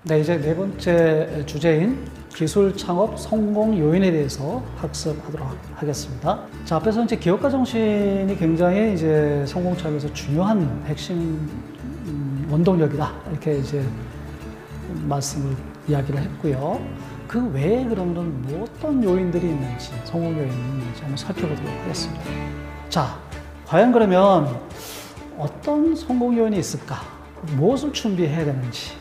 네, 이제 네 번째 주제인 기술 창업 성공 요인에 대해서 학습하도록 하겠습니다. 자, 앞에서 이제 기업가 정신이 굉장히 이제 성공 창업에서 중요한 핵심 원동력이다. 이렇게 이제 이야기를 했고요. 그 외에 그러면 뭐 어떤 요인들이 있는지, 성공 요인이 있는지 한번 살펴보도록 하겠습니다. 자, 과연 그러면 어떤 성공 요인이 있을까? 무엇을 준비해야 되는지,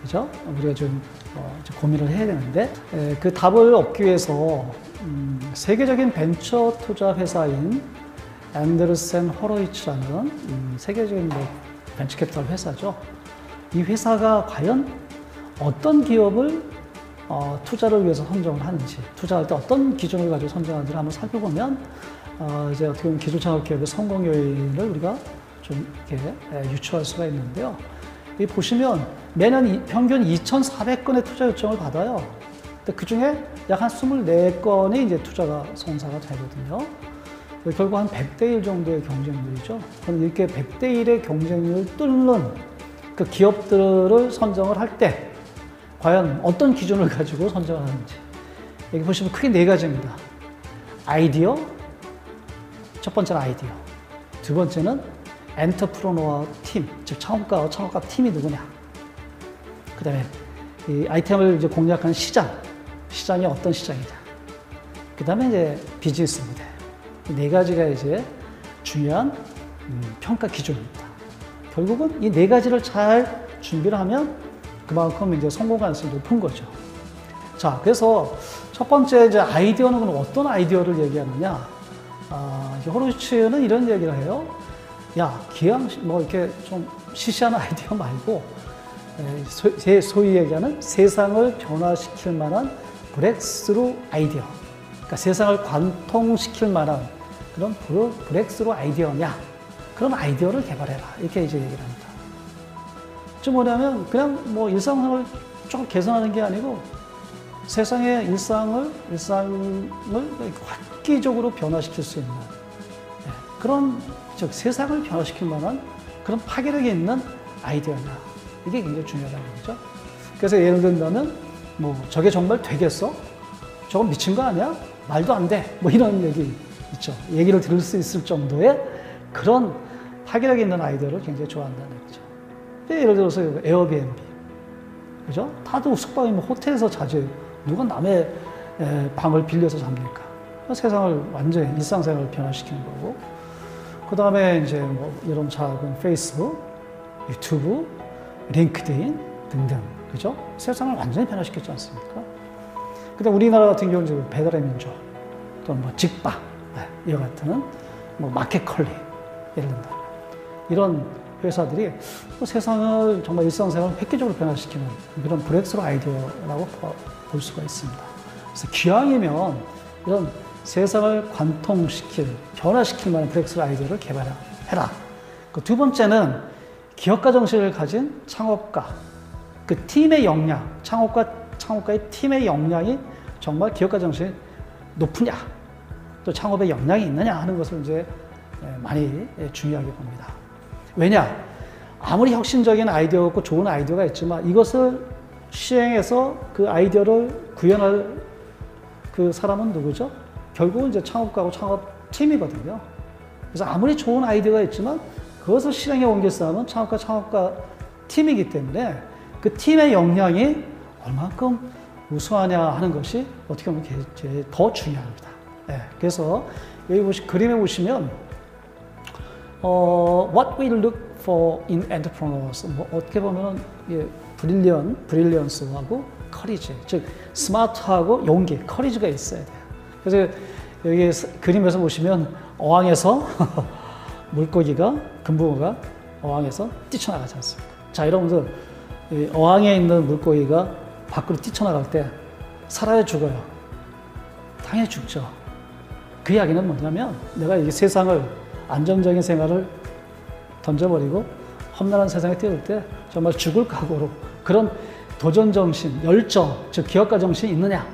그죠? 우리가 좀 고민을 해야 되는데, 그 답을 얻기 위해서 세계적인 벤처 투자 회사인 앤더슨 호로위츠라는 세계적인 벤처 캐피탈 회사죠. 이 회사가 과연 어떤 기업을 투자를 위해서 선정을 하는지, 투자할 때 어떤 기준을 가지고 선정하는지를 한번 살펴보면 이제 어떻게 보면 기술 창업 기업의 성공 요인을 우리가 좀 이렇게 유추할 수가 있는데요. 이 보시면 매년 평균 2,400건의 투자 요청을 받아요. 근데 그 중에 약 한 24건이 이제 투자가 성사가 되거든요. 결국 한 100대 1 정도의 경쟁률이죠. 그럼 이렇게 100대 1의 경쟁률을 뚫는 그 기업들을 선정을 할 때 과연 어떤 기준을 가지고 선정을 하는지. 여기 보시면 크게 네 가지입니다. 아이디어, 첫 번째는 아이디어. 두 번째는 엔터프로너와 팀, 즉 창업가와 창업가 팀이 누구냐. 그 다음에 이 아이템을 이제 공략하는 시장이 어떤 시장이냐. 그 다음에 이제 비즈니스 모델. 이 네 가지가 이제 중요한 평가 기준입니다. 결국은 이 네 가지를 잘 준비를 하면 그만큼 이제 성공 가능성이 높은 거죠. 자, 그래서 첫 번째 이제 아이디어는 어떤 아이디어를 얘기하느냐. 호로위츠는 이런 얘기를 해요. 야, 기왕 이렇게 좀 시시한 아이디어 말고 소위 얘기하는 세상을 변화시킬 만한 브렉스루 아이디어. 그러니까 세상을 관통시킬 만한 그런 브렉스루 아이디어냐. 그런 아이디어를 개발해라. 이렇게 이제 얘기를 합니다. 좀 뭐냐면 그냥 일상생활을 조금 개선하는 게 아니고 세상의 일상을 획기적으로 변화시킬 수 있는 그런 즉 세상을 변화시킬 만한 그런 파괴력이 있는 아이디어냐. 이게 굉장히 중요하다는 거죠. 그래서 예를 들면 저게 정말 되겠어? 저건 미친 거 아니야? 말도 안 돼. 이런 얘기 있죠. 얘기를 들을 수 있을 정도의 그런 파괴력이 있는 아이디어를 굉장히 좋아한다는 거죠. 예를 들어서 에어비앤비. 그죠? 다들 숙박이 호텔에서 자주 누가 남의 방을 빌려서 잡니까? 세상을 완전히 일상생활을 변화시키는 거고. 그 다음에 이제 이런 작은 페이스북, 유튜브, 링크드인 등등. 그죠? 세상을 완전히 변화시켰지 않습니까? 근데 우리나라 같은 경우는 배달의 민족, 또는 직박, 이와 같은 마켓컬리, 예를 든다. 이런 회사들이 세상을 정말 일상생활을 획기적으로 변화시키는 그런 브렉스루 아이디어라고 볼 수가 있습니다. 그래서 기왕이면 이런 세상을 관통시킬, 변화시킬 만한 브렉스루 아이디어를 개발해라. 그 두 번째는 기업가 정신을 가진 창업가, 그 팀의 역량, 창업가의 팀의 역량이 정말 기업가 정신이 높으냐, 또 창업의 역량이 있느냐 하는 것을 이제 많이 중요하게 봅니다. 왜냐? 아무리 혁신적인 아이디어고 좋은 아이디어가 있지만 이것을 시행해서 그 아이디어를 구현할 그 사람은 누구죠? 결국은 이제 창업가고 창업팀이거든요. 그래서 아무리 좋은 아이디어가 있지만 그것을 실행에 옮길 사람은 창업가 팀이기 때문에 그 팀의 역량이 얼만큼 우수하냐 하는 것이 어떻게 보면 더 중요합니다. 그래서 여기 그림에 보시면 What we look for in entrepreneurs. 어떻게 보면 브릴리언스하고 커리지, 즉 스마트하고 용기, 커리지가 있어야 돼요. 그래서 여기 그림에서 보시면 어항에서 물고기가, 금붕어가 어항에서 뛰쳐나가지 않습니까? 자, 여러분들 어항에 있는 물고기가 밖으로 뛰쳐나갈 때 살아야 죽어요? 당연히 죽죠. 그 이야기는 뭐냐면 내가 이 세상을 안정적인 생활을 던져버리고 험난한 세상에 뛰어들 때 정말 죽을 각오로 그런 도전정신, 열정, 즉 기업가 정신이 있느냐,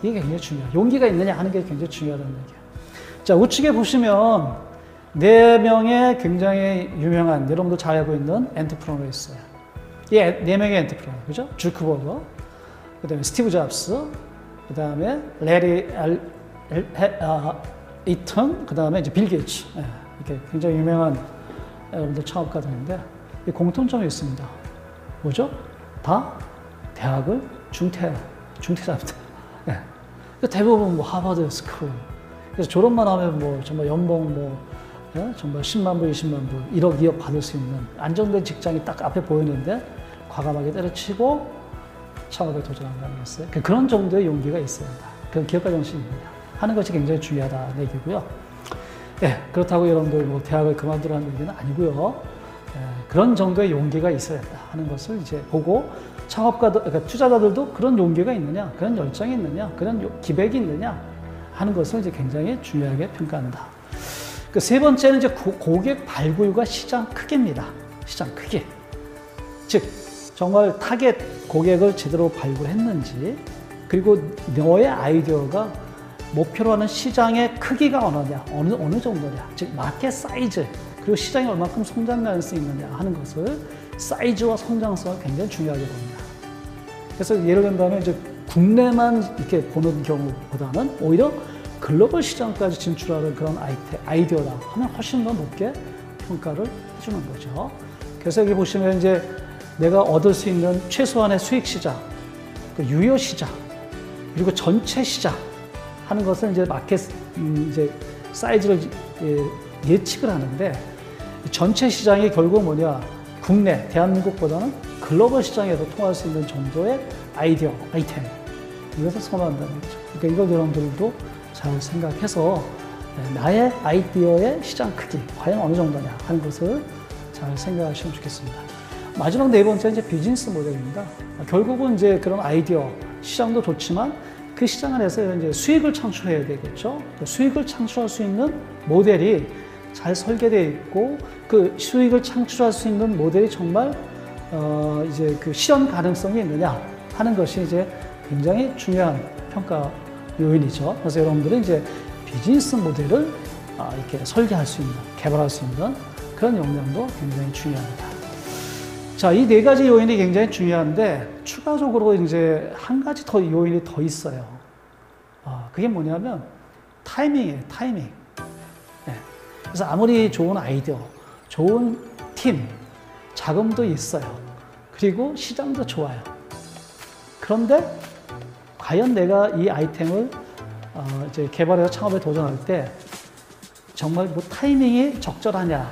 이게 굉장히 중요해요. 용기가 있느냐 하는 게 굉장히 중요하다는 얘기예요. 자, 우측에 보시면 4명의 굉장히 유명한, 여러분도 잘 알고 있는 엔터프로너가 있어요. 이 네 명의 엔터프라이즈, 그죠? 주크버거, 그 다음에 스티브 잡스, 그 다음에 레리 이튼, 그 다음에 이제 빌 게이츠. 예, 이렇게 굉장히 유명한 여러분들 창업가들인데, 이 공통점이 있습니다. 뭐죠? 다 대학을 중퇴자입니다. 예. 대부분 뭐 하버드 스쿨. 그래서 졸업만 하면 뭐 정말 연봉 뭐, 예? 정말 10만 불, 20만 불, 1억, 2억 받을 수 있는 안정된 직장이 딱 앞에 보이는데 과감하게 때려치고 창업에 도전한 거 아니겠어요? 그런 정도의 용기가 있어야 한다. 그런 기업가 정신이 있느냐 하는 것이 굉장히 중요하다는 얘기고요. 예, 그렇다고 여러분들 뭐 대학을 그만두라는 얘기는 아니고요. 예, 그런 정도의 용기가 있어야 한다 하는 것을 이제 보고 창업가들, 그러니까 투자자들도 그런 용기가 있느냐, 그런 열정이 있느냐, 그런 기백이 있느냐 하는 것을 이제 굉장히 중요하게 평가한다. 그 세 번째는 이제 고객 발굴과 시장 크기입니다. 시장 크기. 즉, 정말 타겟 고객을 제대로 발굴했는지, 그리고 너의 아이디어가 목표로 하는 시장의 크기가 어느 정도냐, 즉 마켓 사이즈, 그리고 시장이 얼마큼 성장 가능성이 있느냐 하는 것을 사이즈와 성장성을 굉장히 중요하게 봅니다. 그래서 예를 든다면 이제 국내만 이렇게 보는 경우보다는 오히려 글로벌 시장까지 진출하는 그런 아이디어다 하면 훨씬 더 높게 평가를 해주는 거죠. 그래서 여기 보시면 이제 내가 얻을 수 있는 최소한의 수익 시장, 그 유효 시장, 그리고 전체 시장 하는 것을 이제 마켓 이제 사이즈를 예측을 하는데, 전체 시장이 결국 뭐냐, 국내 대한민국보다는 글로벌 시장에서 통할 수 있는 정도의 아이템 이것을 선호한다는 거죠. 그러니까 이걸 여러분들도 잘 생각해서 나의 아이디어의 시장 크기 과연 어느 정도냐 하는 것을 잘 생각하시면 좋겠습니다. 마지막 네 번째는 이제 비즈니스 모델입니다. 결국은 이제 그런 아이디어 시장도 좋지만 그 시장 안에서 이제 수익을 창출해야 되겠죠. 그 수익을 창출할 수 있는 모델이 잘 설계되어 있고, 그 수익을 창출할 수 있는 모델이 정말 이제 그 실현 가능성이 있느냐 하는 것이 이제 굉장히 중요한 평가 요인이죠. 그래서 여러분들은 이제 비즈니스 모델을 이렇게 설계할 수 있는, 개발할 수 있는 그런 역량도 굉장히 중요합니다. 자, 이 네 가지 요인이 굉장히 중요한데, 추가적으로 이제 한 가지 더 요인이 더 있어요. 그게 뭐냐면 타이밍이에요, 타이밍. 네. 그래서 아무리 좋은 아이디어, 좋은 팀, 자금도 있어요. 그리고 시장도 좋아요. 그런데 과연 내가 이 아이템을 이제 개발해서 창업에 도전할 때 정말 뭐 타이밍이 적절하냐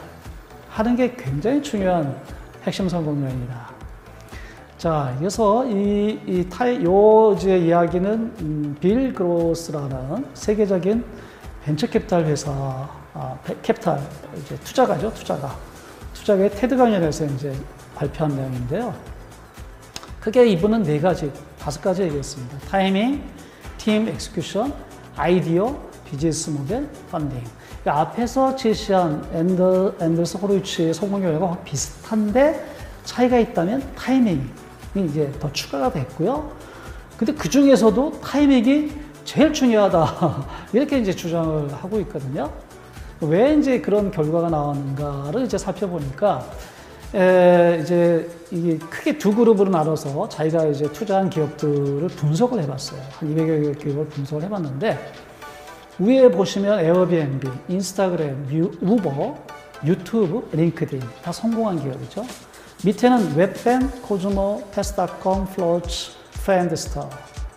하는 게 굉장히 중요한 핵심 성공 요인이다. 자, 그래서 요 이제 이야기는 빌 그로스라는 세계적인 벤처 캐피탈 회사, 캐피탈 이제 투자가죠, 투자가의 테드 강연에서 이제 발표한 내용인데요. 크게 이분은 네 가지, 5가지 얘기했습니다. 타이밍, 팀 엑스큐션, 아이디어, 비즈니스 모델, 펀딩. 그러니까 앞에서 제시한 앤더스 호로위츠의 성공 요인과 비슷한데 차이가 있다면 타이밍이 이제 더 추가가 됐고요. 근데 그 중에서도 타이밍이 제일 중요하다. 이렇게 이제 주장을 하고 있거든요. 왜 이제 그런 결과가 나왔는가를 이제 살펴보니까, 이제 이게 크게 두 그룹으로 나눠서 자기가 이제 투자한 기업들을 분석을 해봤어요. 한 200여 개 기업을 분석을 해봤는데, 위에 보시면 에어비앤비, 인스타그램, 우버, 유튜브, 링크드인 다 성공한 기업이죠. 밑에는 웹뱅, 코즈모, 패스닷컴, 플로츠, 프렌드스타.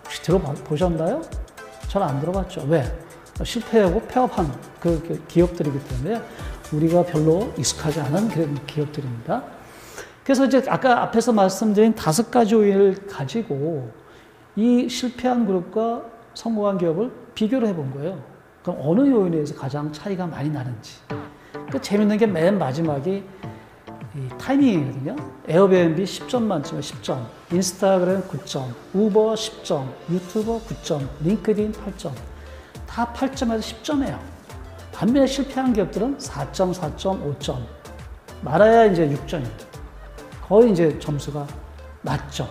혹시 들어보셨나요? 잘 안 들어봤죠. 왜? 실패하고 폐업한 그 기업들이기 때문에 우리가 별로 익숙하지 않은 그런 기업들입니다. 그래서 이제 아까 앞에서 말씀드린 5가지 요인을 가지고 이 실패한 그룹과 성공한 기업을 비교를 해본 거예요. 그럼 어느 요인에 의해서 가장 차이가 많이 나는지. 그 재밌는 게 맨 마지막이 이 타이밍이거든요. 에어비앤비 10점 만점에 10점, 인스타그램 9점, 우버 10점, 유튜버 9점, 링크드인 8점. 다 8점에서 10점이에요. 반면에 실패한 기업들은 4점, 4점, 5점. 말아야 이제 6점입니다. 거의 이제 점수가 낮죠.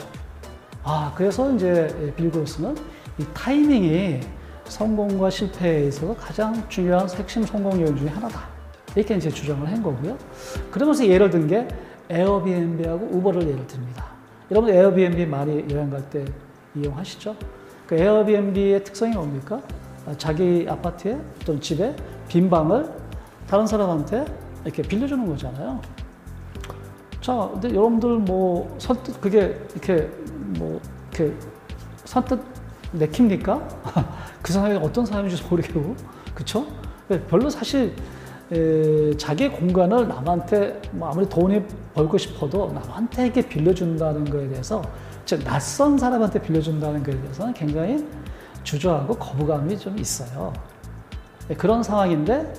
그래서 이제 빌 그로스는 이 타이밍이 성공과 실패에 있어서 가장 중요한 핵심 성공 요인 중에 하나다. 이렇게 이제 주장을 한 거고요. 그러면서 예를 든 게 에어비앤비하고 우버를 예를 듭니다. 여러분 에어비앤비 많이 여행 갈 때 이용하시죠? 그 에어비앤비의 특성이 뭡니까? 자기 아파트에 또는 집에 빈 방을 다른 사람한테 이렇게 빌려주는 거잖아요. 자, 근데 여러분들 뭐 선뜻 그게 이렇게 뭐 이렇게 선뜻 내킵니까? 그 사람이 어떤 사람인지 모르겠고, 그렇죠? 별로 사실 자기 공간을 남한테 뭐 아무리 돈이 벌고 싶어도 남한테게 빌려준다는 거에 대해서, 즉 낯선 사람한테 빌려준다는 거에 대해서는 굉장히 주저하고 거부감이 좀 있어요. 그런 상황인데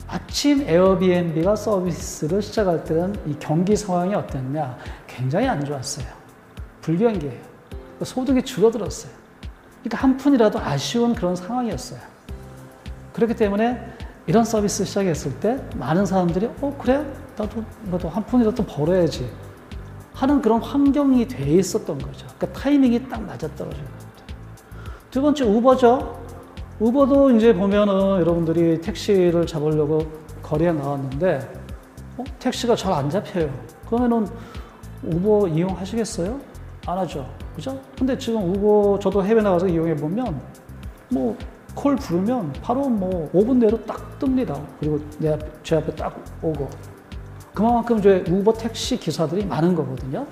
마침 에어비앤비가 서비스를 시작할 때는 이 경기 상황이 어땠냐? 굉장히 안 좋았어요. 불경기예요. 소득이 줄어들었어요. 그러니까 한 푼이라도 아쉬운 그런 상황이었어요. 그렇기 때문에 이런 서비스 시작했을 때 많은 사람들이 그래? 나도 한 푼이라도 벌어야지 하는 그런 환경이 돼 있었던 거죠. 그러니까 타이밍이 딱 맞아떨어진 겁니다. 두 번째 우버죠. 우버도 이제 보면은 여러분들이 택시를 잡으려고 거리에 나왔는데 택시가 잘 안 잡혀요. 그러면은 우버 이용하시겠어요? 안 하죠. 그죠? 근데 지금 우버 저도 해외 나가서 이용해 보면 뭐 콜 부르면 바로 뭐 5분 내로 딱 뜹니다. 그리고 제 앞에 딱 오고. 그만큼 이제 우버 택시 기사들이 많은 거거든요.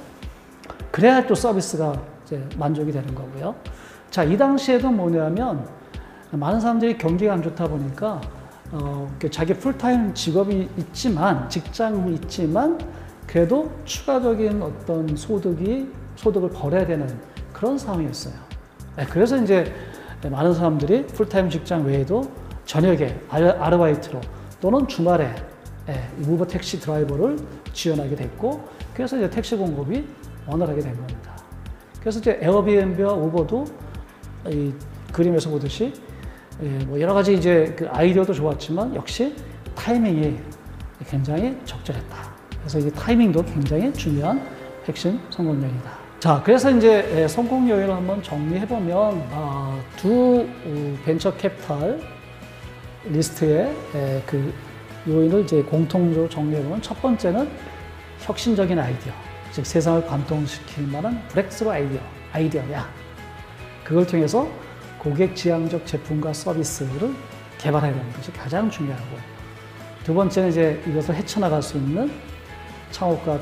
그래야 또 서비스가 이제 만족이 되는 거고요. 자, 이 당시에도 뭐냐면 많은 사람들이 경기가 안 좋다 보니까 자기 풀타임 직업이 있지만, 직장이 있지만 그래도 추가적인 어떤 소득을 벌여야 되는 그런 상황이었어요. 그래서 이제 많은 사람들이 풀타임 직장 외에도 저녁에 아르바이트로 또는 주말에 우버 택시 드라이버를 지원하게 됐고, 그래서 이제 택시 공급이 원활하게 된 겁니다. 그래서 이제 에어비앤비와 우버도 이 그림에서 보듯이 뭐 여러 가지 이제 그 아이디어도 좋았지만 역시 타이밍이 굉장히 적절했다. 그래서 이 타이밍도 굉장히 중요한 핵심 성공 요인이다. 자, 그래서 이제 성공 요인을 한번 정리해 보면 두 벤처 캐피탈 리스트의 그 요인을 이제 공통적으로 정리해 보면, 첫 번째는 혁신적인 아이디어, 즉 세상을 관통시킬 만한 브렉스루 아이디어냐. 그걸 통해서 고객 지향적 제품과 서비스를 개발해야 되는 것이 가장 중요하고, 두 번째는 이제 이것을 헤쳐나갈 수 있는 창업가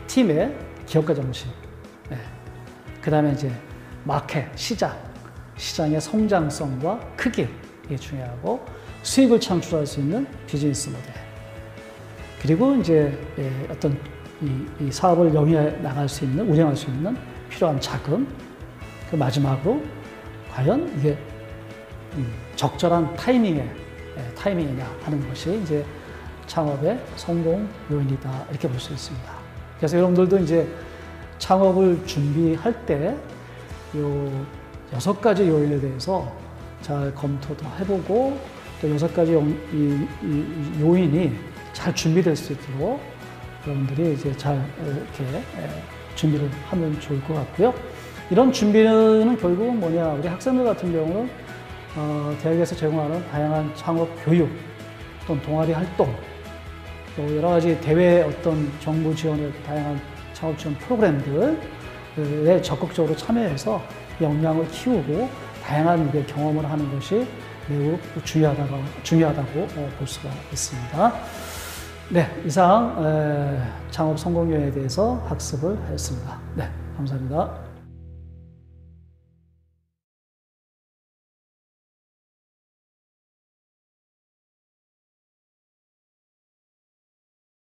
팀의 기업가 정신. 그 다음에 이제 마켓, 시장의 성장성과 크기, 이게 중요하고, 수익을 창출할 수 있는 비즈니스 모델. 그리고 이제 어떤 이 사업을 운영할 수 있는 필요한 자금. 그 마지막으로 과연 이게 적절한 타이밍이냐 하는 것이 이제 창업의 성공 요인이다, 이렇게 볼 수 있습니다. 그래서 여러분들도 이제 창업을 준비할 때 요 6가지 요인에 대해서 잘 검토도 해보고, 또 6가지 요인이 잘 준비될 수 있도록 여러분들이 이제 잘 이렇게 준비를 하면 좋을 것 같고요. 이런 준비는 결국은 뭐냐, 우리 학생들 같은 경우는 대학에서 제공하는 다양한 창업 교육 또는 동아리 활동, 또 여러 가지 대외 어떤 정부 지원의 다양한 창업 지원 프로그램들에 적극적으로 참여해서 역량을 키우고 다양한 경험을 하는 것이 매우 중요하다고 볼 수가 있습니다. 네, 이상 창업 성공 요인에 대해서 학습을 하였습니다. 네, 감사합니다.